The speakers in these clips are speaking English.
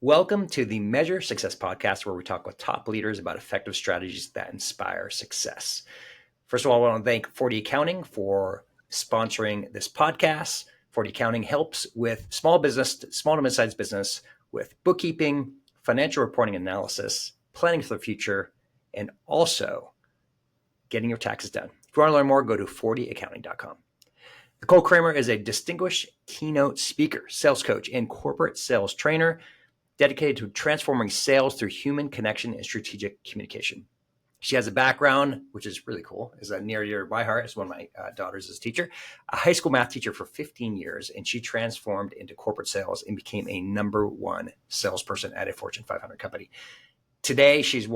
Welcome to the Measure Success podcast, where we talk with top leaders about effective strategies that inspire success. First of all, I want to thank 40 Accounting for sponsoring this podcast. 40 Accounting helps with small to mid-sized business with bookkeeping, financial reporting analysis, planning for the future, and also getting your taxes done. If you want to learn more, go to 40accounting.com. Nicole Kramer is a distinguished keynote speaker, sales coach, and corporate sales trainer dedicated to transforming sales through human connection and strategic communication. She has a background, which is really cool, is near your my heart, as one of my daughters is a teacher, a high school math teacher for 15 years, and she transformed into corporate sales and became a number one salesperson at a Fortune 500 company. Today, she's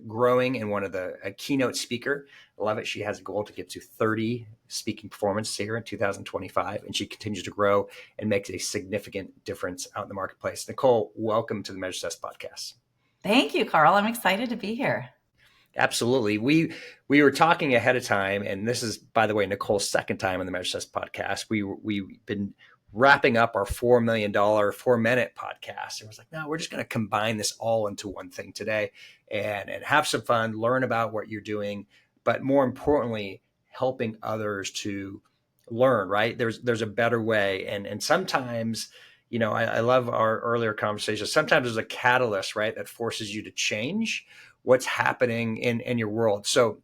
growing and a keynote speaker. I love it. She has a goal to get to 30 speaking performances here in 2025, and she continues to grow and makes a significant difference out in the marketplace. Nicole, welcome to the Measure Success podcast. Thank you, Carl. I'm excited to be here. Absolutely. We were talking ahead of time, and this is, by the way, Nicole's second time on the Measure Success podcast. We've been wrapping up our $4 million 4-minute podcast. It was like, no, we're just going to combine this all into one thing today and have some fun, learn about what you're doing, but more importantly, helping others to learn, right? There's a better way. And sometimes, I love our earlier conversations. Sometimes there's a catalyst, right, that forces you to change what's happening in your world. So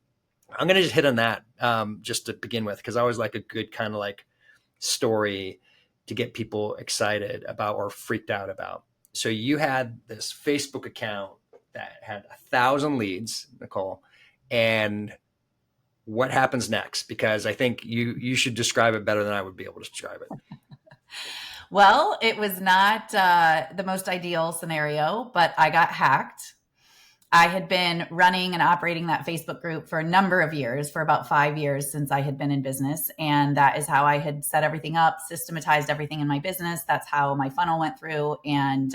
I'm going to just hit on that just to begin with, because I always like a good kind of like story to get people excited about or freaked out about. So you had this Facebook account that had 1,000 leads, Nicole, and what happens next? Because I think you should describe it better than I would be able to describe it. Well, it was not the most ideal scenario, but I got hacked. I had been running and operating that Facebook group for a number of years, for about 5 years since I had been in business. And that is how I had set everything up, systematized everything in my business. That's how my funnel went through and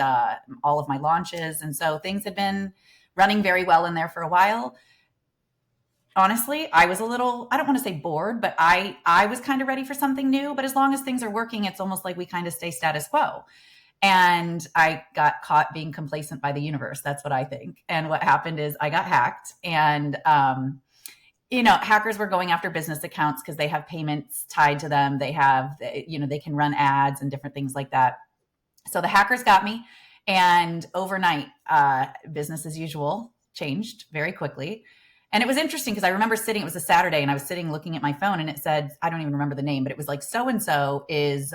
all of my launches. And so things had been running very well in there for a while. Honestly, I was a little, I don't want to say bored, but I was kind of ready for something new. But as long as things are working, it's almost like we kind of stay status quo. And I got caught being complacent by the universe. That's what I think. And what happened is I got hacked, and, hackers were going after business accounts because they have payments tied to them. They have, they can run ads and different things like that. So the hackers got me, and overnight, business as usual changed very quickly. And it was interesting because I remember it was a Saturday, and I was sitting looking at my phone, and it said, I don't even remember the name, but it was like, so-and-so is,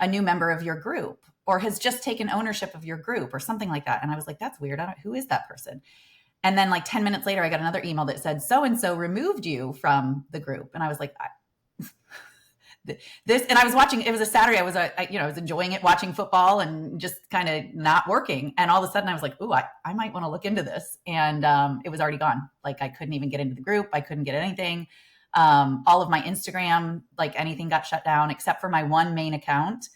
a new member of your group, or has just taken ownership of your group, or something like that. And I was like, that's weird. Who is that person? And then like 10 minutes later, I got another email that said, so-and-so removed you from the group. And I was like, and I was watching, it was a Saturday. I was enjoying it, watching football and just kind of not working. And all of a sudden I was like, ooh, I might want to look into this. And it was already gone. Like I couldn't even get into the group. I couldn't get anything. All of my Instagram, like anything got shut down except for my one main account.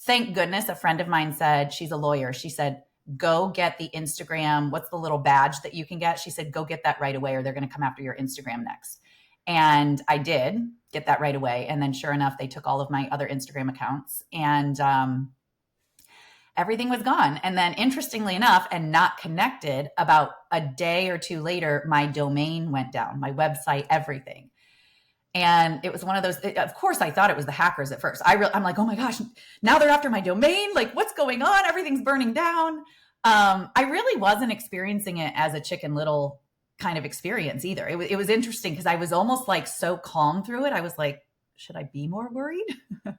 Thank goodness a friend of mine said, she's a lawyer. She said, go get the Instagram. What's the little badge that you can get? She said, go get that right away, or they're going to come after your Instagram next. And I did get that right away. And then sure enough, they took all of my other Instagram accounts, and everything was gone. And then interestingly enough, and not connected, about a day or two later, my domain went down, my website, everything. And it was one of those, of course, I thought it was the hackers at first. I'm like, oh my gosh, now they're after my domain. Like, what's going on? Everything's burning down. I really wasn't experiencing it as a Chicken Little kind of experience either. It was interesting because I was almost like so calm through it. I was like, should I be more worried? But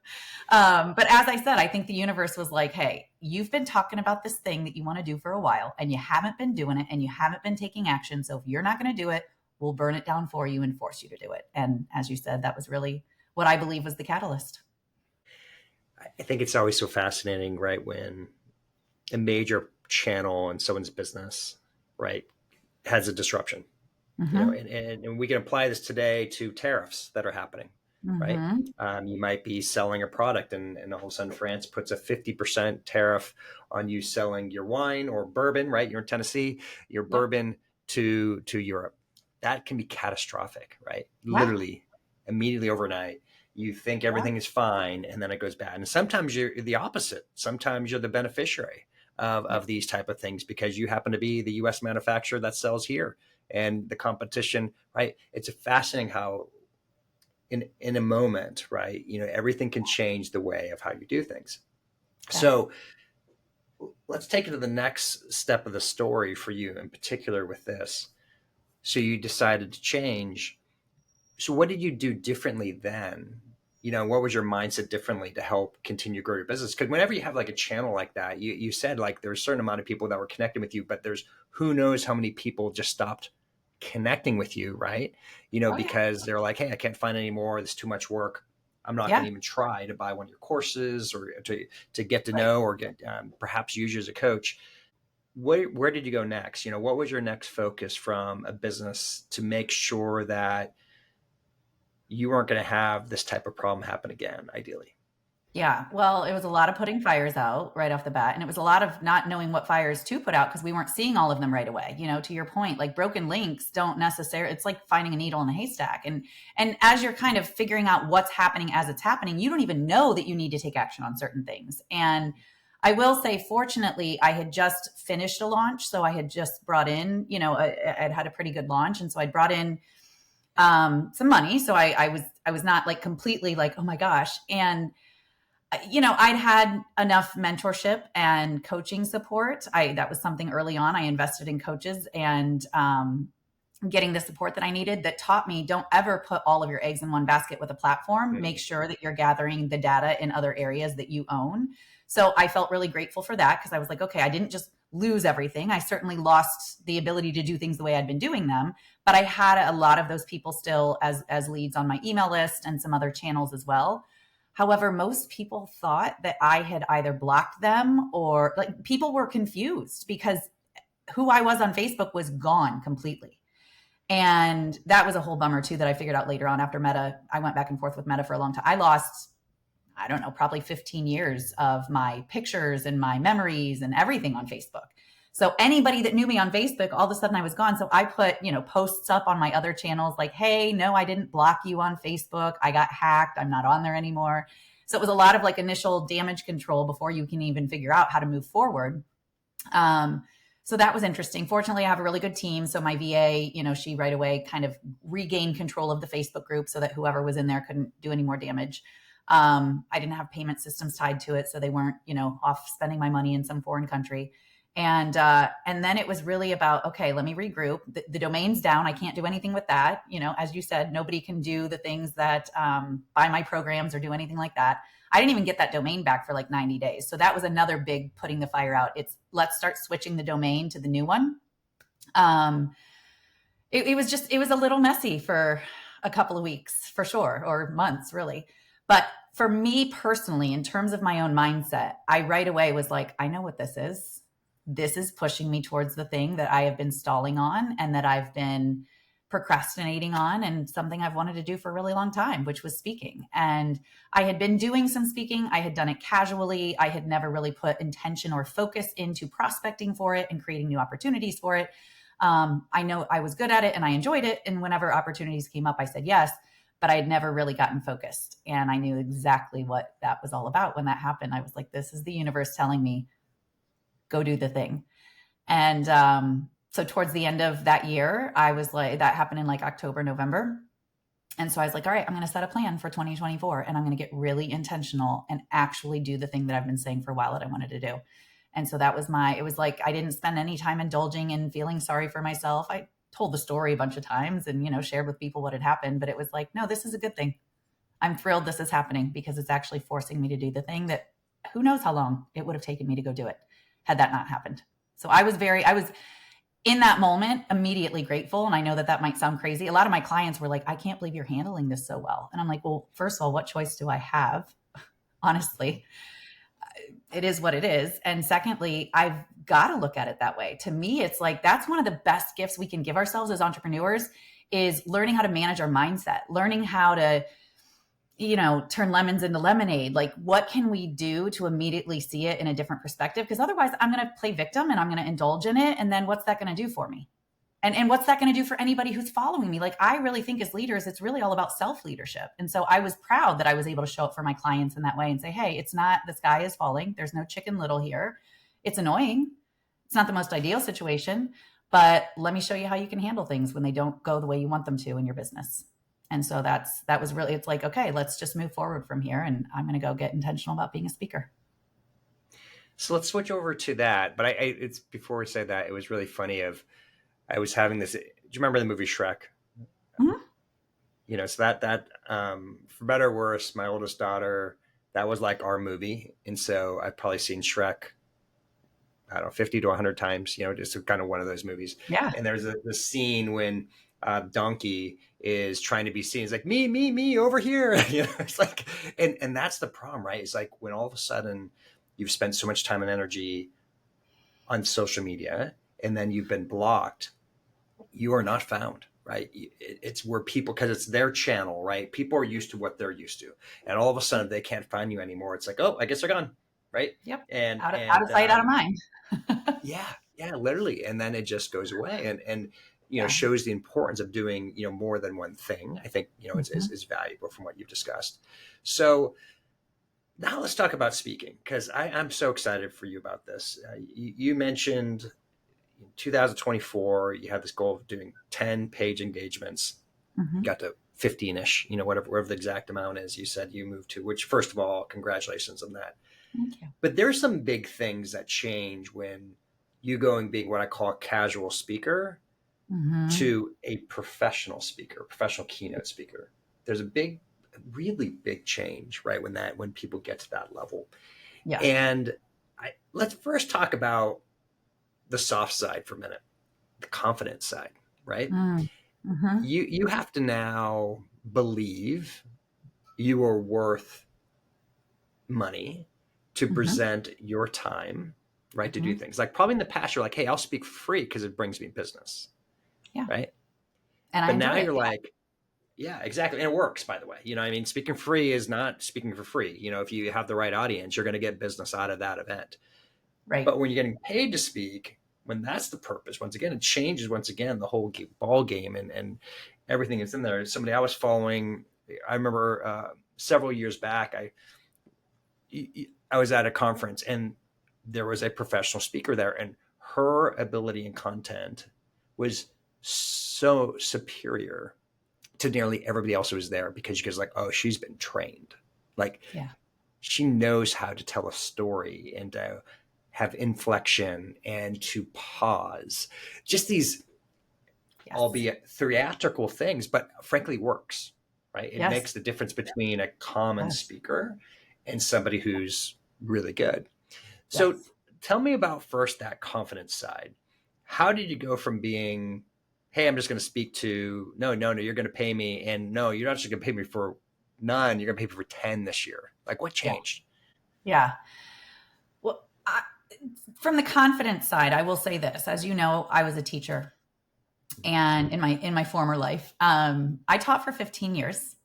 as I said, I think the universe was like, hey, you've been talking about this thing that you want to do for a while, and you haven't been doing it, and you haven't been taking action. So if you're not going to do it, we'll burn it down for you and force you to do it. And as you said, that was really what I believe was the catalyst. I think it's always so fascinating, right, when a major channel in someone's business, right, has a disruption. Mm-hmm. And we can apply this today to tariffs that are happening, right? Mm-hmm. You might be selling a product, and all of a sudden France puts a 50% tariff on you selling your wine or bourbon, right? You're in Tennessee, your bourbon to Europe. That can be catastrophic, right? Wow. Literally, immediately overnight. You think Yeah. everything is fine, and then it goes bad. And sometimes you're the opposite. Sometimes you're the beneficiary Yeah. of these type of things because you happen to be the U.S. manufacturer that sells here, and the competition, right? It's fascinating how in a moment, right? Everything can change the way of how you do things. Exactly. So let's take it to the next step of the story for you in particular with this. So you decided to change. So what did you do differently then? What was your mindset differently to help continue to grow your business? Because whenever you have like a channel like that, you said like there's a certain amount of people that were connecting with you, but there's who knows how many people just stopped connecting with you, right? Oh yeah. Because they're like, hey, I can't find any more. There's too much work. I'm not going Yeah. to even try to buy one of your courses or to get to Right. know or get perhaps use you as a coach. Where did you go next? What was your next focus from a business to make sure that you weren't going to have this type of problem happen again, ideally? Yeah. Well, it was a lot of putting fires out right off the bat. And it was a lot of not knowing what fires to put out because we weren't seeing all of them right away. To your point, like broken links don't necessarily, it's like finding a needle in a haystack. And as you're kind of figuring out what's happening as it's happening, you don't even know that you need to take action on certain things. And I will say, fortunately, I had just finished a launch. So I had just brought in, I'd had a pretty good launch. And so I brought in some money. So I was not like completely like, oh my gosh. And I'd had enough mentorship and coaching support. That was something early on. I invested in coaches and getting the support that I needed that taught me don't ever put all of your eggs in one basket with a platform. Make sure that you're gathering the data in other areas that you own. So I felt really grateful for that because I was like, okay, I didn't just lose everything. I certainly lost the ability to do things the way I'd been doing them, but I had a lot of those people still as leads on my email list and some other channels as well. However, most people thought that I had either blocked them or like people were confused because who I was on Facebook was gone completely. And that was a whole bummer too that I figured out later on after Meta. I went back and forth with Meta for a long time. I lost, I don't know, probably 15 years of my pictures and my memories and everything on Facebook. So anybody that knew me on Facebook, all of a sudden I was gone. So I put, posts up on my other channels like, hey, no, I didn't block you on Facebook. I got hacked. I'm not on there anymore. So it was a lot of like initial damage control before you can even figure out how to move forward. So that was interesting. Fortunately, I have a really good team. So my VA, she right away kind of regained control of the Facebook group so that whoever was in there couldn't do any more damage. I didn't have payment systems tied to it, so they weren't, off spending my money in some foreign country. And then it was really about, okay, let me regroup. The domain's down. I can't do anything with that. As you said, nobody can do the things that buy my programs or do anything like that. I didn't even get that domain back for like 90 days. So that was another big putting the fire out. It's let's start switching the domain to the new one. Um, it was a little messy for a couple of weeks for sure, or months really. But for me personally, in terms of my own mindset, I right away was like, I know what this is. This is pushing me towards the thing that I have been stalling on and that I've been procrastinating on and something I've wanted to do for a really long time, which was speaking. And I had been doing some speaking. I had done it casually. I had never really put intention or focus into prospecting for it and creating new opportunities for it. I know I was good at it and I enjoyed it. And whenever opportunities came up, I said yes, but I had never really gotten focused. And I knew exactly what that was all about when that happened. I was like, this is the universe telling me, go do the thing. And so towards the end of that year, I was like, that happened in like October, November. And so I was like, all right, I'm going to set a plan for 2024 and I'm going to get really intentional and actually do the thing that I've been saying for a while that I wanted to do. And so that was it was like, I didn't spend any time indulging in feeling sorry for myself. I told the story a bunch of times and, shared with people what had happened, but it was like, no, this is a good thing. I'm thrilled this is happening because it's actually forcing me to do the thing that who knows how long it would have taken me to go do it had that not happened. So I was in that moment immediately grateful. And I know that that might sound crazy. A lot of my clients were like, I can't believe you're handling this so well. And I'm like, well, first of all, what choice do I have? Honestly, it is what it is. And secondly, I've got to look at it that way. To me, it's like, that's one of the best gifts we can give ourselves as entrepreneurs is learning how to manage our mindset, learning how to, turn lemons into lemonade. Like, what can we do to immediately see it in a different perspective? Because otherwise I'm going to play victim and I'm going to indulge in it. And then what's that going to do for me? And what's that going to do for anybody who's following me? Like, I really think as leaders, it's really all about self-leadership. And so I was proud that I was able to show up for my clients in that way and say, hey, it's not the sky is falling. There's no Chicken Little here. It's annoying. It's not the most ideal situation, but let me show you how you can handle things when they don't go the way you want them to in your business. And so that was really, it's like, okay, let's just move forward from here. And I'm going to go get intentional about being a speaker. So let's switch over to that. But it's before we say that, it was really funny I was having this, do you remember the movie Shrek? Mm-hmm. You know, so that for better or worse, my oldest daughter, that was like our movie. And so I've probably seen Shrek, I don't know, 50 to 100 times, you know, just kind of one of those movies. Yeah. And there's the scene when Donkey is trying to be seen. It's like, me, over here. You know, it's like, and that's the problem, right? It's like when all of a sudden you've spent so much time and energy on social media and then you've been blocked, you are not found, right? It's where people, because it's their channel, right? People are used to what they're used to. And all of a sudden they can't find you anymore. It's like, oh, I guess they're gone, right? Yep. And out of sight, out of mind. yeah, literally. And then it just goes away and you know, shows the importance of doing, you know, more than one thing. I think, you know, is valuable from what you've discussed. So now let's talk about speaking, because I'm so excited for you about this. You mentioned in 2024, you had this goal of doing 10 page engagements. You got to 15-ish, you know, whatever the exact amount is you said you moved to, which first of all, congratulations on that. Thank you. But there's some big things that change when you going being what I call a casual speaker to a professional speaker, professional keynote speaker. There's a really big change, right? When people get to that level. Yeah. And let's first talk about the soft side for a minute, the confidence side, right? You have to now believe you are worth money to present your time, right? To do things like probably in the past, you're like, hey, I'll speak free because it brings me business. Yeah. Right. And but now you're like, yeah, exactly. And it works, by the way. You know, I mean, speaking free is not speaking for free. You know, if you have the right audience, you're going to get business out of that event. Right. But when you're getting paid to speak, when that's the purpose, once again, it changes the whole ball game and everything is in there. Somebody I was following, I remember several years back, I was at a conference and there was a professional speaker there, and her ability and content was so superior to nearly everybody else who was there, because you guys like, oh, she's been trained. Like, she knows how to tell a story and to have inflection and to pause. Just these, albeit theatrical things, but frankly works, right? It makes the difference between a common speaker and somebody who's really good. So tell me about first that confidence side. How did you go from being, hey, I'm just going to speak to, no, you're going to pay me. And no, you're not just going to pay me for none. You're going to pay me for 10 this year. Like, what changed? Yeah. Well, from the confidence side, I will say this, as you know, I was a teacher, and in my former life, I taught for 15 years.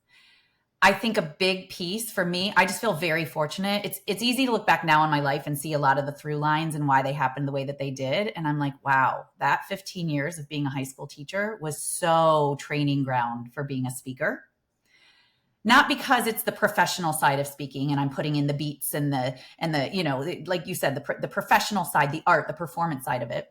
I think a big piece for me, I just feel very fortunate. It's easy to look back now in my life and see a lot of the through lines and why they happened the way that they did. And I'm like, wow, that 15 years of being a high school teacher was so training ground for being a speaker. Not because it's the professional side of speaking and I'm putting in the beats and the, you know, like you said, the professional side, the art, the performance side of it.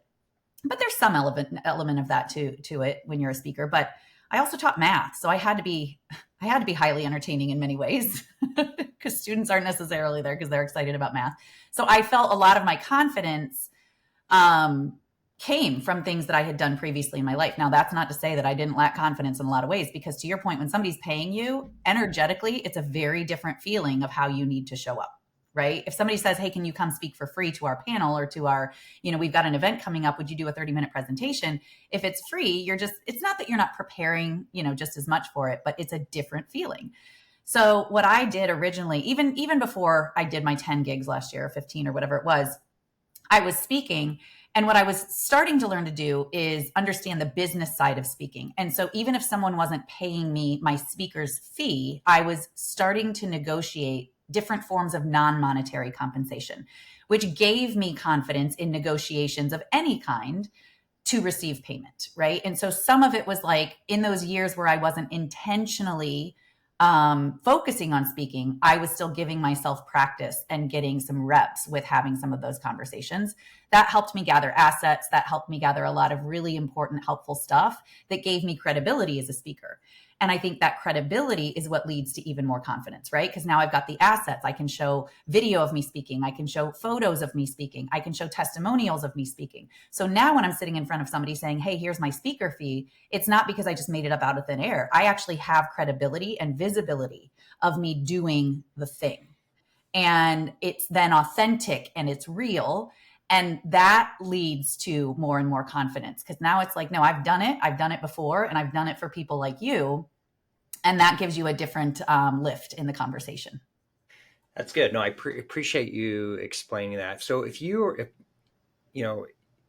But there's some element of that to it when you're a speaker. But I also taught math, so I had to be highly entertaining in many ways, because students aren't necessarily there because they're excited about math. So I felt a lot of my confidence came from things that I had done previously in my life. Now, that's not to say that I didn't lack confidence in a lot of ways, because to your point, when somebody's paying you energetically, it's a very different feeling of how you need to show up. Right? If somebody says, hey, can you come speak for free to our panel or to our, you know, we've got an event coming up, would you do a 30-minute presentation? If it's free, it's not that you're not preparing, you know, just as much for it, but it's a different feeling. So what I did originally, even before I did my 10 gigs last year, or 15 or whatever it was, I was speaking. And what I was starting to learn to do is understand the business side of speaking. And so even if someone wasn't paying me my speaker's fee, I was starting to negotiate different forms of non-monetary compensation, which gave me confidence in negotiations of any kind to receive payment, right? And so some of it was like in those years where I wasn't intentionally focusing on speaking, I was still giving myself practice and getting some reps with having some of those conversations. That helped me gather assets. That helped me gather a lot of really important, helpful stuff that gave me credibility as a speaker. And I think that credibility is what leads to even more confidence, right? Because now I've got the assets. I can show video of me speaking. I can show photos of me speaking. I can show testimonials of me speaking. So now when I'm sitting in front of somebody saying, hey, here's my speaker fee, it's not because I just made it up out of thin air. I actually have credibility and visibility of me doing the thing. And it's then authentic and it's real. And that leads to more and more confidence because now it's like, no, I've done it. I've done it before and I've done it for people like you. And that gives you a different lift in the conversation. That's good. No, I appreciate you explaining that. So if you know,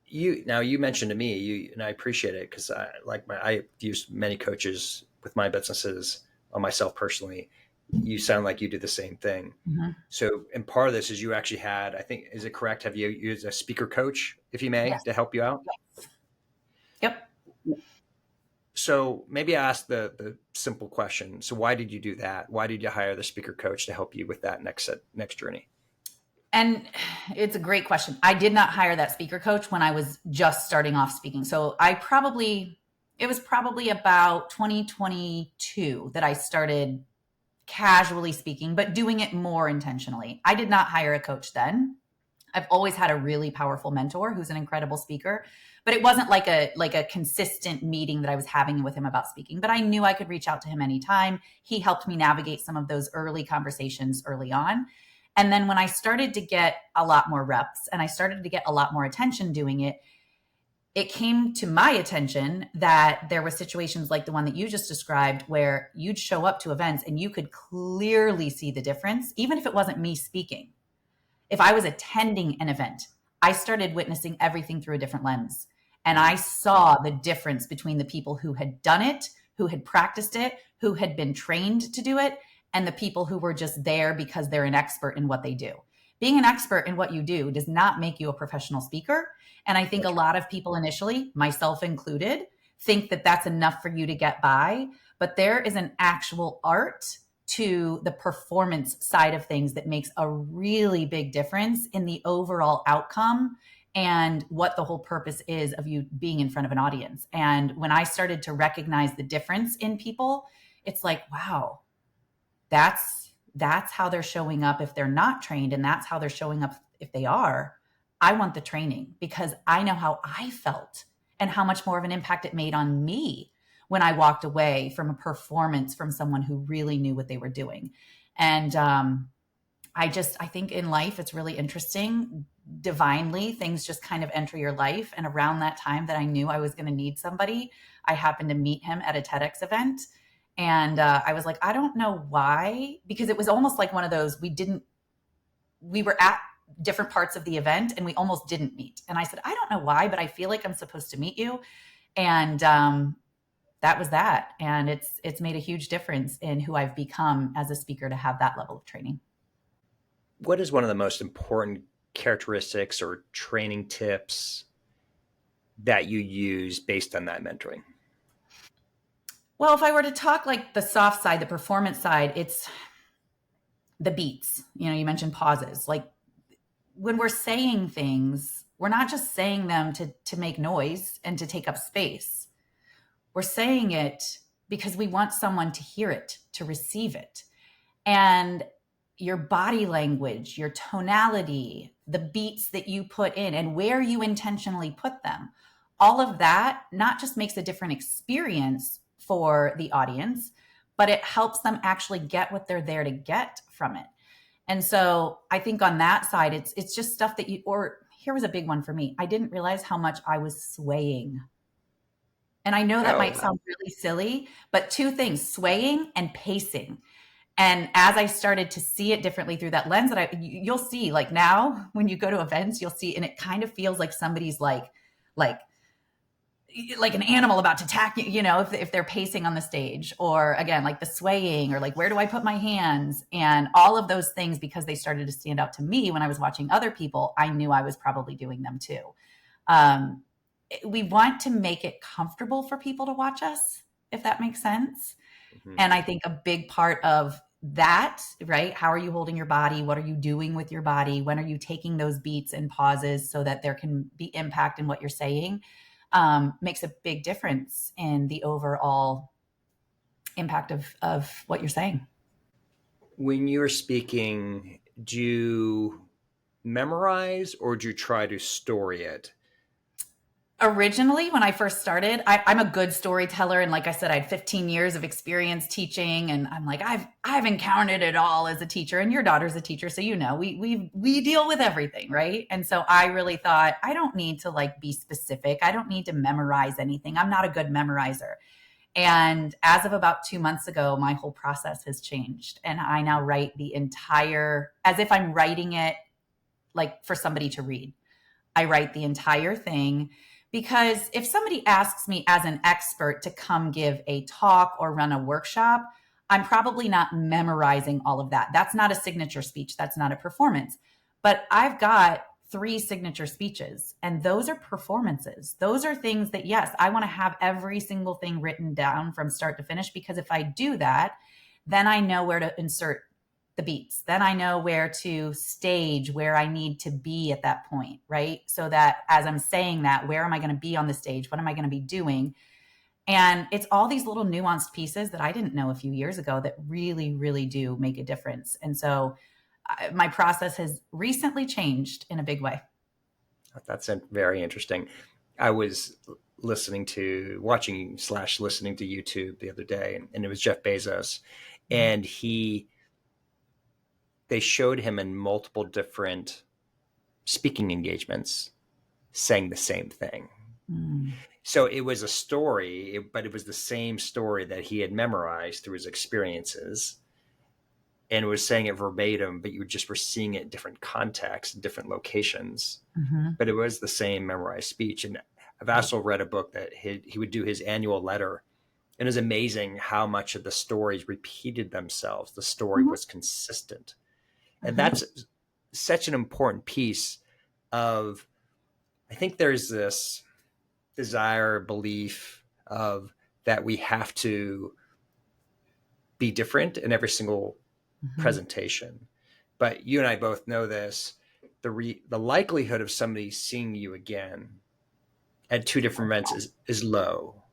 you mentioned to me, and I appreciate it because I've used many coaches with my businesses on myself personally. You sound like you do the same thing. Mm-hmm. So, and part of this is you actually had, I think, is it correct? Have you used a speaker coach, if you may, Yes. to help you out? Yep. So maybe I ask the simple question. So why did you do that? Why did you hire the speaker coach to help you with that next journey? And it's a great question. I did not hire that speaker coach when I was just starting off speaking. So it was probably about 2022 that I started casually speaking, but doing it more intentionally. I did not hire a coach then. I've always had a really powerful mentor who's an incredible speaker, but it wasn't like a consistent meeting that I was having with him about speaking, but I knew I could reach out to him anytime. He helped me navigate some of those early conversations early on. And then when I started to get a lot more reps and I started to get a lot more attention doing it, it came to my attention that there were situations like the one that you just described where you'd show up to events and you could clearly see the difference, even if it wasn't me speaking. If I was attending an event, I started witnessing everything through a different lens. And I saw the difference between the people who had done it, who had practiced it, who had been trained to do it, and the people who were just there because they're an expert in what they do. Being an expert in what you do does not make you a professional speaker. And I think a lot of people initially, myself included, think that that's enough for you to get by. But there is an actual art to the performance side of things that makes a really big difference in the overall outcome and what the whole purpose is of you being in front of an audience. And when I started to recognize the difference in people, it's like, wow, that's how they're showing up if they're not trained, and that's how they're showing up if they are. I want the training because I know how I felt and how much more of an impact it made on me when I walked away from a performance from someone who really knew what they were doing. And I think in life, it's really interesting. Divinely, things just kind of enter your life. And around that time that I knew I was going to need somebody, I happened to meet him at a TEDx event. And I was like, I don't know why, because it was almost like one of those, we were at different parts of the event and we almost didn't meet. And I said, I don't know why, but I feel like I'm supposed to meet you. And that was that. And it's made a huge difference in who I've become as a speaker to have that level of training. What is one of the most important characteristics or training tips that you use based on that mentoring? Well, if I were to talk like the soft side, the performance side, it's the beats. You mentioned pauses. Like when we're saying things, we're not just saying them to make noise and to take up space. We're saying it because we want someone to hear it, to receive it. And your body language, your tonality, the beats that you put in and where you intentionally put them, all of that not just makes a different experience for the audience, but it helps them actually get what they're there to get from it. And so I think on that side, it's just stuff that here was a big one for me. I didn't realize how much I was swaying. And I know that might sound really silly, but two things, swaying and pacing. And as I started to see it differently through that lens, you'll see like now when you go to events, you'll see, and it kind of feels like somebody's like an animal about to attack you, if they're pacing on the stage, or again, like the swaying, or like, where do I put my hands? And all of those things, because they started to stand out to me when I was watching other people, I knew I was probably doing them too. we want to make it comfortable for people to watch us, if that makes sense. Mm-hmm. And I think a big part of that, right? How are you holding your body? What are you doing with your body? When are you taking those beats and pauses so that there can be impact in what you're saying? Makes a big difference in the overall impact of what you're saying. When you're speaking, do you memorize or do you try to story it? Originally, when I first started, I'm a good storyteller, and like I said, I had 15 years of experience teaching, and I'm like, I've encountered it all as a teacher. And your daughter's a teacher, so you know we deal with everything, right? And so I really thought I don't need to like be specific. I don't need to memorize anything. I'm not a good memorizer. And as of about 2 months ago, my whole process has changed, and I now write the entire as if I'm writing it like for somebody to read. I write the entire thing. Because if somebody asks me as an expert to come give a talk or run a workshop, I'm probably not memorizing all of that. That's not a signature speech. That's not a performance. But I've got 3 signature speeches, and those are performances. Those are things that, yes, I want to have every single thing written down from start to finish, because if I do that, then I know where to insert the beats. Then I know where to stage where I need to be at that point, right? So that as I'm saying that, where am I going to be on the stage? What am I going to be doing? And it's all these little nuanced pieces that I didn't know a few years ago that really, really do make a difference. And so my process has recently changed in a big way. That's very interesting. I was watching / listening to YouTube the other day, and it was Jeff Bezos, and they showed him in multiple different speaking engagements saying the same thing. Mm. So it was a story, but it was the same story that he had memorized through his experiences, and was saying it verbatim, but you just were seeing it in different contexts, different locations. Mm-hmm. But it was the same memorized speech. And I've also read a book that he would do his annual letter, and it was amazing how much of the stories repeated themselves. The story was consistent. And that's such an important piece of, I think there's this desire, belief of that we have to be different in every single presentation. But you and I both know this, the likelihood of somebody seeing you again at 2 different events is low,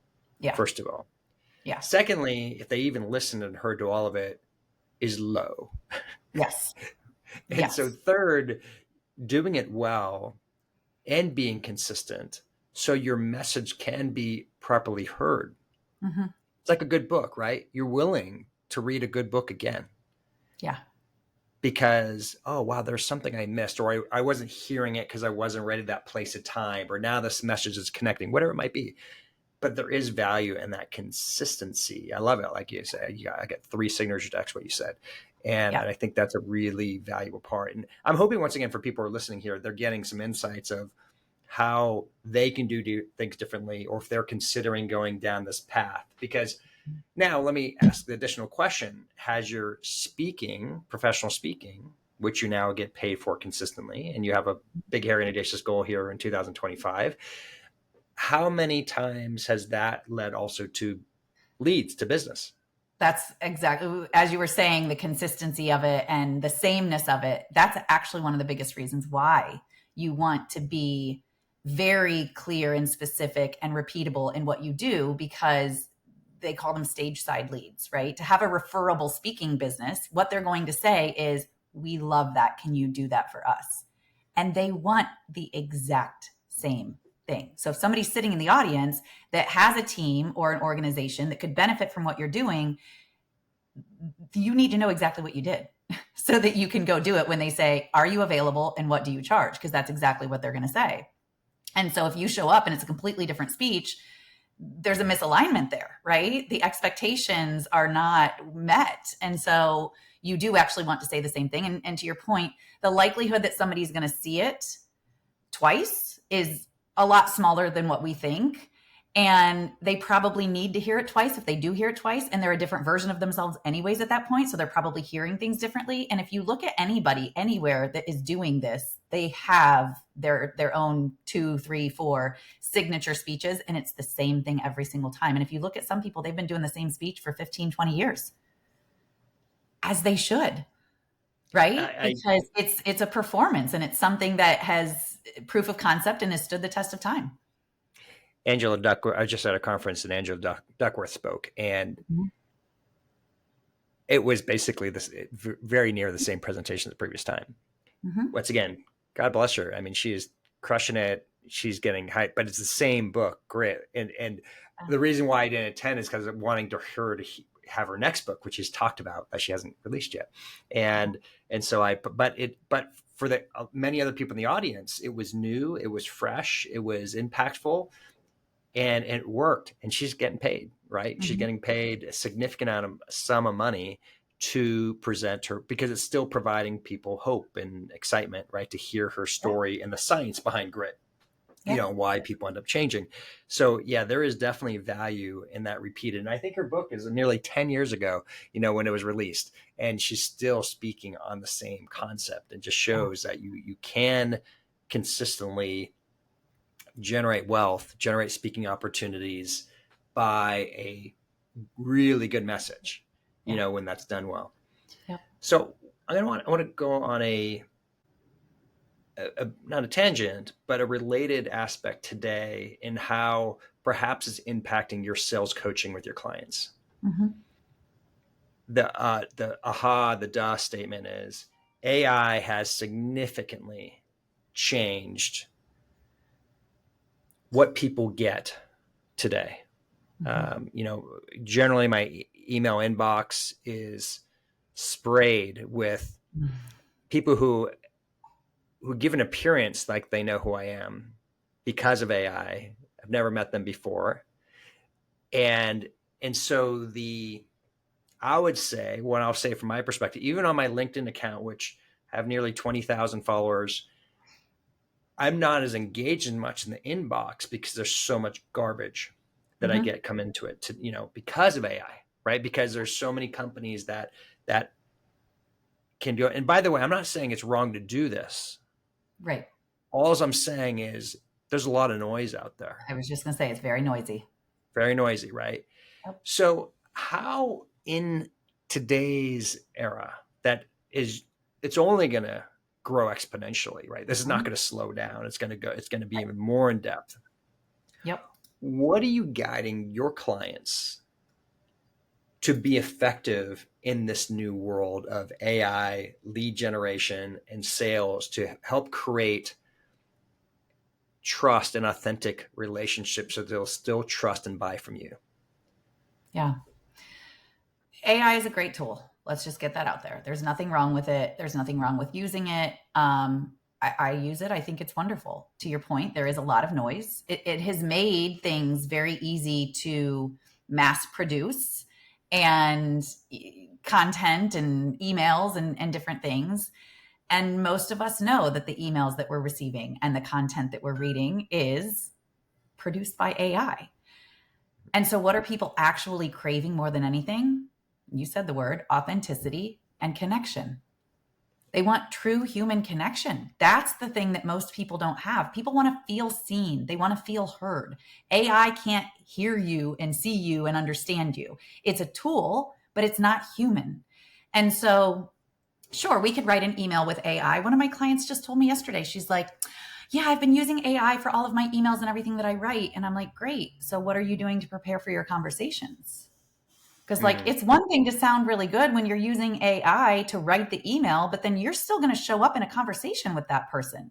first of all. Yeah. Secondly, if they even listened and heard to all of it, is low. Yes. And so third, doing it well and being consistent so your message can be properly heard. Mm-hmm. It's like a good book, right? You're willing to read a good book again. Yeah. Because, oh, wow, there's something I missed, or I wasn't hearing it because I wasn't ready at that place of time, or now this message is connecting, whatever it might be. But there is value in that consistency. I love it. Like you said, I got 3 signatures to X what you said. And I think that's a really valuable part. And I'm hoping, once again, for people who are listening here, they're getting some insights of how they can do things differently, or if they're considering going down this path. Because now let me ask the additional question. Has your professional speaking, which you now get paid for consistently, and you have a big, hairy, and audacious goal here in 2025, how many times has that led also to leads to business? That's exactly, as you were saying, the consistency of it and the sameness of it. That's actually one of the biggest reasons why you want to be very clear and specific and repeatable in what you do, because they call them stage side leads, right? To have a referable speaking business, what they're going to say is, we love that. Can you do that for us? And they want the exact same thing. So if somebody's sitting in the audience that has a team or an organization that could benefit from what you're doing, you need to know exactly what you did so that you can go do it when they say, are you available and what do you charge? Because that's exactly what they're going to say. And so if you show up and it's a completely different speech, there's a misalignment there, right? The expectations are not met. And so you do actually want to say the same thing. And to your point, the likelihood that somebody's going to see it twice is a lot smaller than what we think. And they probably need to hear it twice if they do hear it twice. And they're a different version of themselves anyways at that point. So they're probably hearing things differently. And if you look at anybody anywhere that is doing this, they have their own 2, 3, 4 signature speeches. And it's the same thing every single time. And if you look at some people, they've been doing the same speech for 15, 20 years, as they should. Right? Because it's a performance, and it's something that has proof of concept and has stood the test of time. Angela Duckworth, I was just at a conference and Angela Duckworth spoke, and it was basically this very near the same presentation as the previous time. Once again, God bless her. I mean, she is crushing it. She's getting hyped, but it's the same book, Grit. And the reason why I didn't attend is because I'm wanting her to have her next book, which she's talked about, that she hasn't released yet. And so but for the many other people in the audience, it was new, it was fresh, it was impactful, and it worked. And she's getting paid, right? She's getting paid a significant sum of money to present her, because it's still providing people hope and excitement, right? To hear her story and the science behind grit. Why people end up changing. So yeah, there is definitely value in that repeated. And I think her book is nearly 10 years ago, when it was released, and she's still speaking on the same concept, and just shows that you can consistently generate wealth, generate speaking opportunities by a really good message, when that's done well. Yep. So I want to go on not a tangent, but a related aspect today in how perhaps it's impacting your sales coaching with your clients. The duh statement is AI has significantly changed what people get today. Generally my email inbox is sprayed with people who give an appearance like they know who I am because of AI. I've never met them before. And so I would say, what I'll say from my perspective, even on my LinkedIn account, which have nearly 20,000 followers, I'm not as engaged in much in the inbox because there's so much garbage that I get come into it because of AI, right? Because there's so many companies that can do it. And by the way, I'm not saying it's wrong to do this. Right. All I'm saying is there's a lot of noise out there. I was just going to say, it's very noisy. Very noisy, right? Yep. So how in today's era it's only going to grow exponentially, right? This is not going to slow down. It's going to be even more in depth. Yep. What are you guiding your clients to be effective in this new world of AI, lead generation, and sales, to help create trust and authentic relationships so they'll still trust and buy from you? Yeah. AI is a great tool. Let's just get that out there. There's nothing wrong with it. There's nothing wrong with using it. I use it. I think it's wonderful. To your point, there is a lot of noise. It has made things very easy to mass produce, and content and emails and different things. And most of us know that the emails that we're receiving and the content that we're reading is produced by AI. And so what are people actually craving more than anything? You said the word: authenticity and connection. They want true human connection. That's the thing that most people don't have. People want to feel seen. They want to feel heard. AI can't hear you and see you and understand you. It's a tool, but it's not human. And so, sure, we could write an email with AI. One of my clients just told me yesterday, she's like, yeah, I've been using AI for all of my emails and everything that I write. And I'm like, great. So what are you doing to prepare for your conversations? Because it's one thing to sound really good when you're using AI to write the email, but then you're still going to show up in a conversation with that person.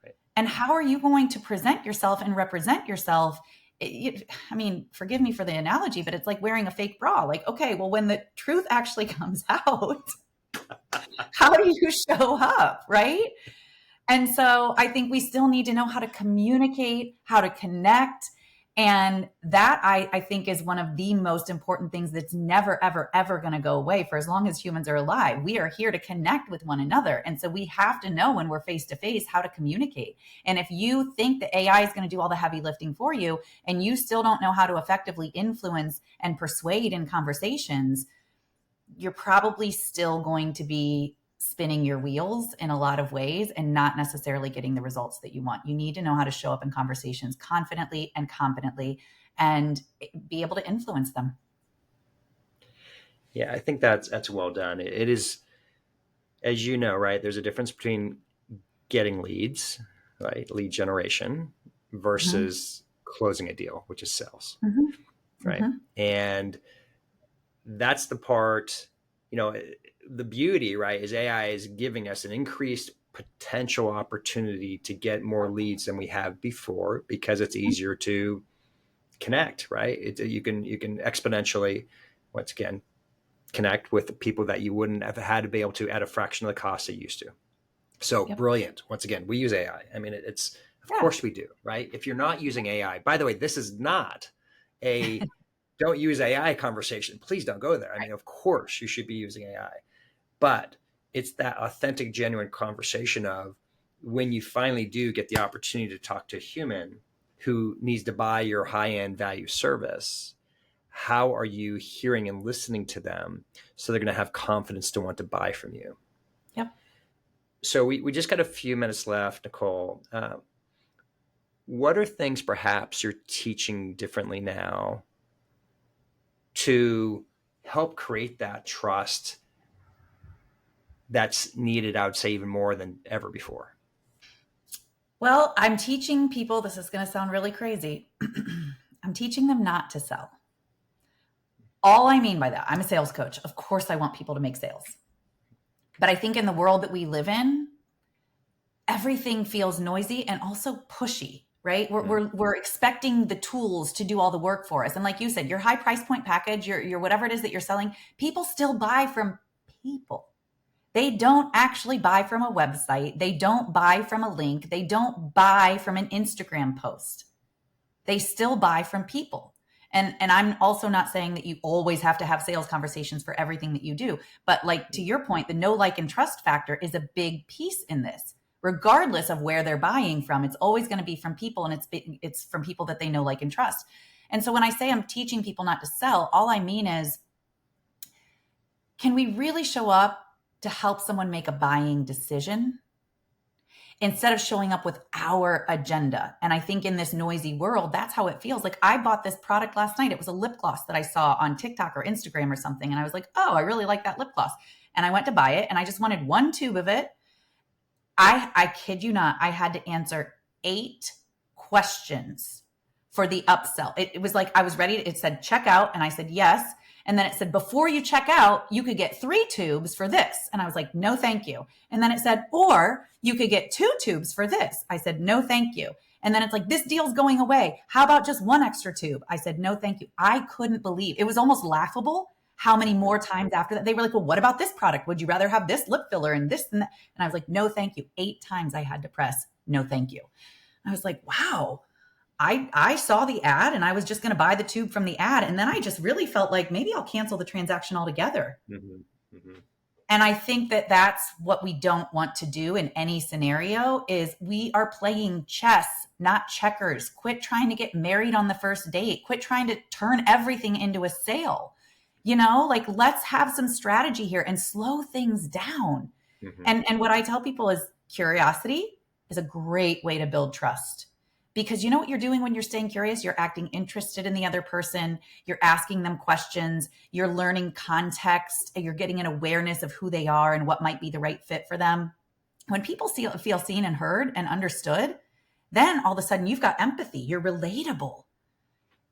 Right. And how are you going to present yourself and represent yourself? I mean, forgive me for the analogy, but it's like wearing a fake bra. Like, okay, well, when the truth actually comes out, how do you show up? Right. And so I think we still need to know how to communicate, how to connect. And that I think is one of the most important things that's never, ever, ever going to go away for as long as humans are alive. We are here to connect with one another. And so we have to know when we're face to face how to communicate. And if you think that AI is going to do all the heavy lifting for you and you still don't know how to effectively influence and persuade in conversations, you're probably still going to be spinning your wheels in a lot of ways and not necessarily getting the results that you want. You need to know how to show up in conversations confidently and competently and be able to influence them. Yeah, I think that's well done. It is, as you know, right? There's a difference between getting leads, right? Lead generation versus closing a deal, which is sales, Mm-hmm. right? Mm-hmm. And that's the part, the beauty, right, is AI is giving us an increased potential opportunity to get more leads than we have before because it's easier to connect, right? You can exponentially, once again, connect with people that you wouldn't have had to be able to at a fraction of the cost they used to. So Yep. brilliant. Once again, we use AI. I mean, it's, of course we do, right? If you're not using AI, by the way, this is not a don't use AI conversation. Please don't go there. I mean, of course you should be using AI, but it's that authentic, genuine conversation of when you finally do get the opportunity to talk to a human who needs to buy your high-end value service. How are you hearing and listening to them so they're going to have confidence to want to buy from you? Yep. So we just got a few minutes left, Nicole. What are things perhaps you're teaching differently now to help create that trust that's needed, I would say, even more than ever before? Well, I'm teaching people, this is going to sound really crazy. I'm teaching them not to sell. All I mean by that, I'm a sales coach. Of course, I want people to make sales. But I think in the world that we live in, everything feels noisy and also pushy, right? We're expecting the tools to do all the work for us. And like you said, your high price point package, your whatever it is that you're selling, people still buy from people. They don't actually buy from a website. They don't buy from a link. They don't buy from an Instagram post. They still buy from people. And I'm also not saying that you always have to have sales conversations for everything that you do. But like to your point, the know, like, and trust factor is a big piece in this. Regardless of where they're buying from, it's always going to be from people, and it's from people that they know, like, and trust. And so when I say I'm teaching people not to sell, all I mean is, can we really show up to help someone make a buying decision instead of showing up with our agenda? And I think in this noisy world, that's how it feels. Like I bought this product last night. It was a lip gloss that I saw on TikTok or Instagram or something. And I was like, oh, I really like that lip gloss. And I went to buy it and I just wanted one tube of it. I kid you not, I had to answer 8 questions for the upsell. It was like I was ready. It said check out, and I said yes. And then it said, before you check out, you could get 3 tubes for this. And I was like, no, thank you. And then it said, or you could get 2 tubes for this. I said, no, thank you. And then it's like, this deal's going away. How about just 1 extra tube? I said, no, thank you. I couldn't believe it was almost laughable how many more times after that they were like, well, what about this product? Would you rather have this lip filler and this and that? And I was like, no, thank you. 8 times I had to press no, thank you. I was like, wow. I saw the ad and I was just going to buy the tube from the ad. And then I just really felt like maybe I'll cancel the transaction altogether. Mm-hmm. Mm-hmm. And I think that that's what we don't want to do in any scenario is we are playing chess, not checkers. Quit trying to get married on the first date. Quit trying to turn everything into a sale. Like let's have some strategy here and slow things down. Mm-hmm. And what I tell people is curiosity is a great way to build trust. Because you know what you're doing when you're staying curious? You're acting interested in the other person. You're asking them questions. You're learning context. And you're getting an awareness of who they are and what might be the right fit for them. When people feel seen and heard and understood, then all of a sudden you've got empathy. You're relatable.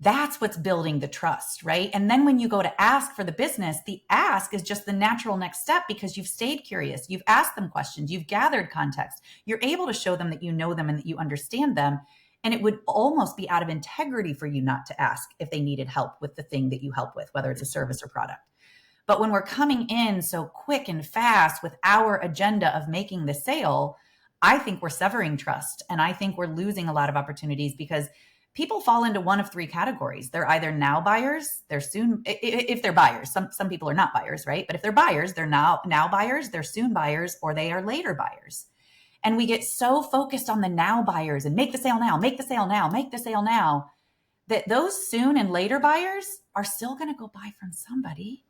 That's what's building the trust, right? And then when you go to ask for the business, the ask is just the natural next step because you've stayed curious. You've asked them questions. You've gathered context. You're able to show them that you know them and that you understand them. And it would almost be out of integrity for you not to ask if they needed help with the thing that you help with, whether it's a service or product. But when we're coming in so quick and fast with our agenda of making the sale, I think we're severing trust. And I think we're losing a lot of opportunities because people fall into one of three categories. They're either now buyers, they're soon, if they're buyers, some people are not buyers, right? But if they're buyers, they're now buyers, they're soon buyers, or they are later buyers. And we get so focused on the now buyers and make the sale now, make the sale now, make the sale now, that those soon and later buyers are still going to go buy from somebody.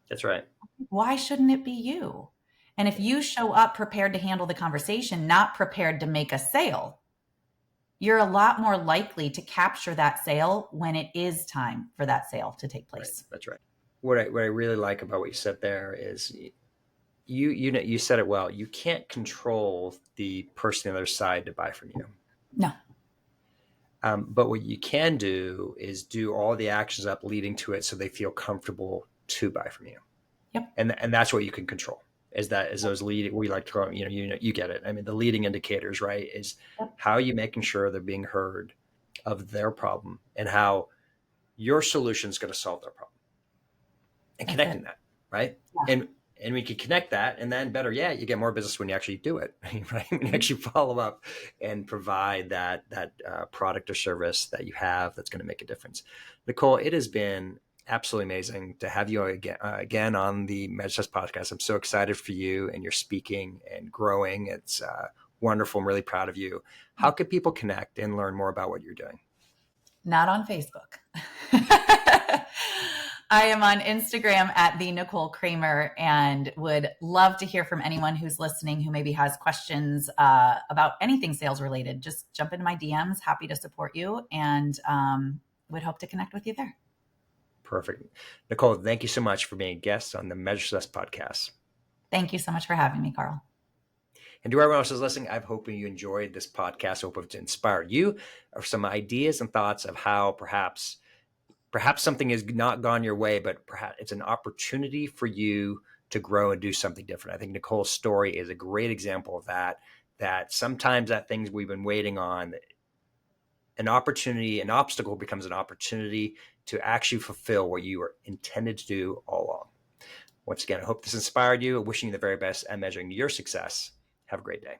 That's right. Why shouldn't it be you? And if you show up prepared to handle the conversation, not prepared to make a sale, you're a lot more likely to capture that sale when it is time for that sale to take place. Right. That's right. What I really like about what you said there is you said it well. You can't control the person on the other side to buy from you. No. But what you can do is do all the actions up leading to it so they feel comfortable to buy from you. Yep. And that's what you can control. Is those leading, we like to, you get it. I mean, the leading indicators, right, is how you making sure they're being heard of their problem and how your solution is going to solve their problem and connecting that, right? Yeah. And we can connect that, and then better yet, you get more business when you actually do it, right? When you actually follow up and provide that product or service that you have that's going to make a difference. Nicole, it has been absolutely amazing to have you again on the Measure Success podcast. I'm so excited for you and your speaking and growing. It's wonderful. I'm really proud of you. How can people connect and learn more about what you're doing? Not on Facebook. I am on Instagram at the Nicole Kramer, and would love to hear from anyone who's listening who maybe has questions about anything sales related. Just jump into my DMs. Happy to support you, and would hope to connect with you there. Perfect. Nicole, thank you so much for being a guest on the Measure Success podcast. Thank you so much for having me, Carl. And to everyone else who's listening, I'm hoping you enjoyed this podcast. I hope it's inspired you of some ideas and thoughts of how perhaps something has not gone your way, but perhaps it's an opportunity for you to grow and do something different. I think Nicole's story is a great example of that sometimes that things we've been waiting on, an obstacle becomes an opportunity to actually fulfill what you were intended to do all along. Once again, I hope this inspired you. Wishing you the very best at measuring your success. Have a great day.